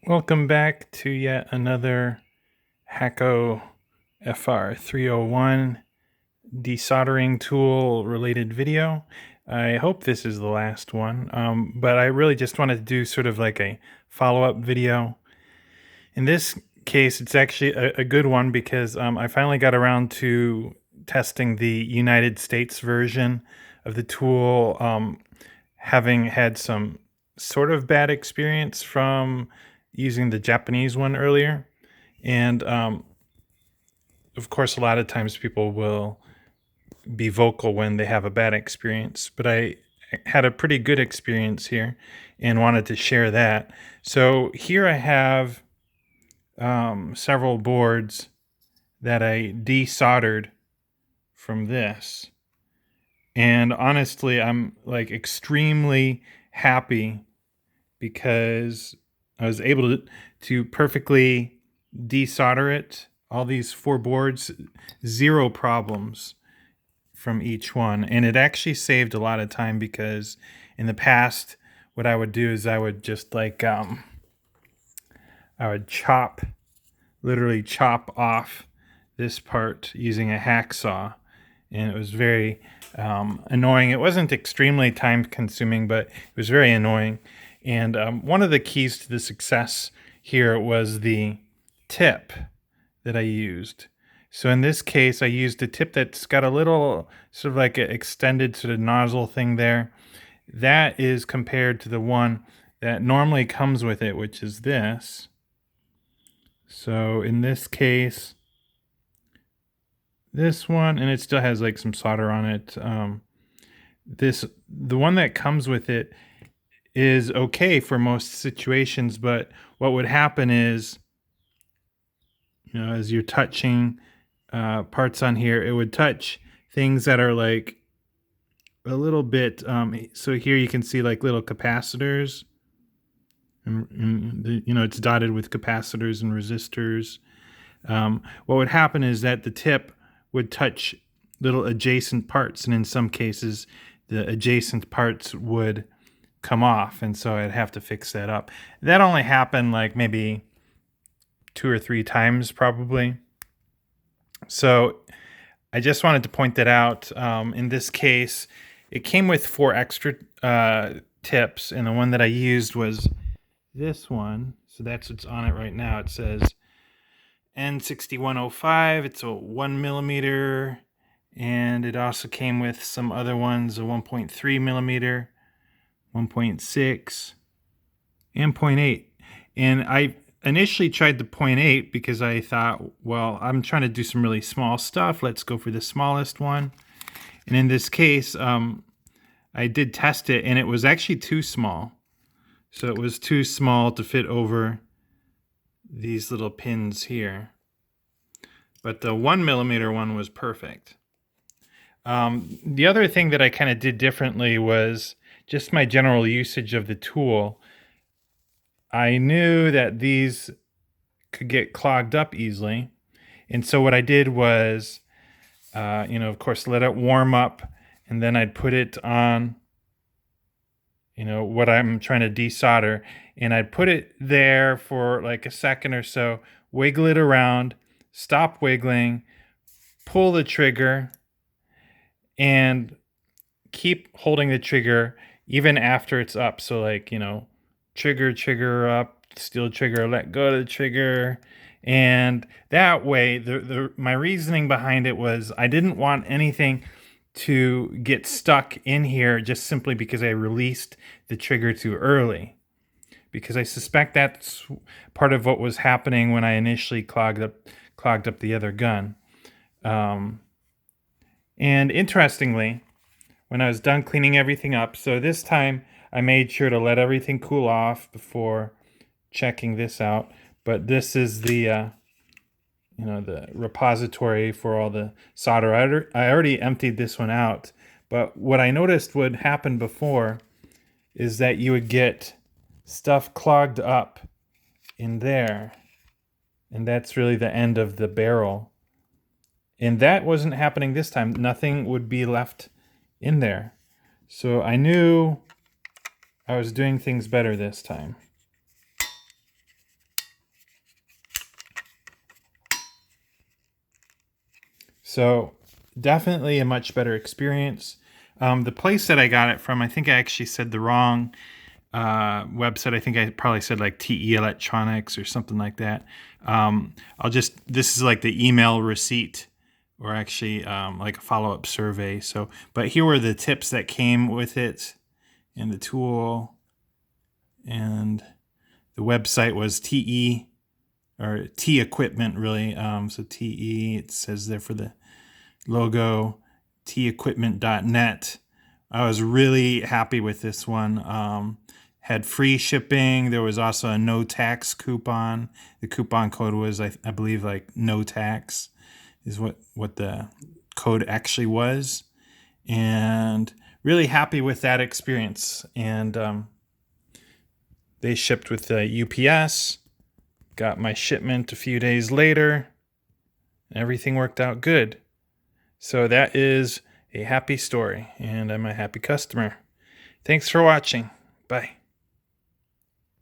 Welcome back to yet another Hacko FR-301 desoldering tool related video. I hope this is the last one, but I really just wanted to do sort of like a follow-up video. In this case, it's actually a good one because I finally got around to testing the United States version of the tool, having had some sort of bad experience from using the Japanese one earlier. And of course, a lot of times people will be vocal when they have a bad experience, but I had a pretty good experience here and wanted to share that. So here I have several boards that I desoldered from this. And honestly, I'm like extremely happy because I was able to perfectly desolder it. All these 4 boards, 0 problems from each one. And it actually saved a lot of time because in the past, what I would do is I would just like, I would literally chop off this part using a hacksaw. And it was very annoying. It wasn't extremely time consuming, but it was very annoying. And one of the keys to the success here was the tip that I used. So in this case, I used a tip that's got a little sort of like an extended sort of nozzle thing there. That is compared to the one that normally comes with it, which is this. So in this case, this one, and it still has like some solder on it. The one that comes with it is okay for most situations, but what would happen is, as you're touching parts on here, it would touch things that are like a little bit. So here you can see like little capacitors, and it's dotted with capacitors and resistors. What would happen is that the tip would touch little adjacent parts, and in some cases, the adjacent parts would come off, and so I'd have to fix that up. That only happened like maybe 2 or 3 times probably. So I just wanted to point that out. In this case, it came with 4 extra tips, and the one that I used was this one. So that's what's on it right now. It says N6105. It's a 1 millimeter, and it also came with some other ones, a 1.3 millimeter, 1.6, and 0.8. And I initially tried the 0.8 because I thought, well, I'm trying to do some really small stuff. Let's go for the smallest one. And in this case, I did test it, and it was actually too small. So it was too small to fit over these little pins here. But the 1 millimeter one was perfect. The other thing that I kind of did differently was just my general usage of the tool. I knew that these could get clogged up easily. And so what I did was, of course, let it warm up, and then I'd put it on, what I'm trying to desolder, and I'd put it there for like a second or so, wiggle it around, stop wiggling, pull the trigger, and keep holding the trigger even after it's up. So like, trigger up, still trigger, let go of the trigger. And that way, my reasoning behind it was I didn't want anything to get stuck in here just simply because I released the trigger too early. Because I suspect that's part of what was happening when I initially clogged up the other gun. And interestingly, when I was done cleaning everything up, so this time I made sure to let everything cool off before checking this out. But this is the the repository for all the solder. I already emptied this one out, but what I noticed would happen before is that you would get stuff clogged up in there, and that's really the end of the barrel. And that wasn't happening this time. Nothing would be left in there. So I knew I was doing things better this time. So definitely a much better experience. The place that I got it from, I think I actually said the wrong website. I think I probably said like TE Electronics or something like that. This is like the email receipt, or actually like a follow-up survey. So, but here were the tips that came with it and the tool, and the website was TE, or T Equipment, really. So TE, it says there for the logo, tequipment.net. I was really happy with this one. Had free shipping. There was also a no tax coupon. The coupon code was, I believe, like no tax is what the code actually was. And really happy with that experience. And they shipped with UPS. Got my shipment a few days later. Everything worked out good. So that is a happy story, and I'm a happy customer. Thanks for watching. Bye.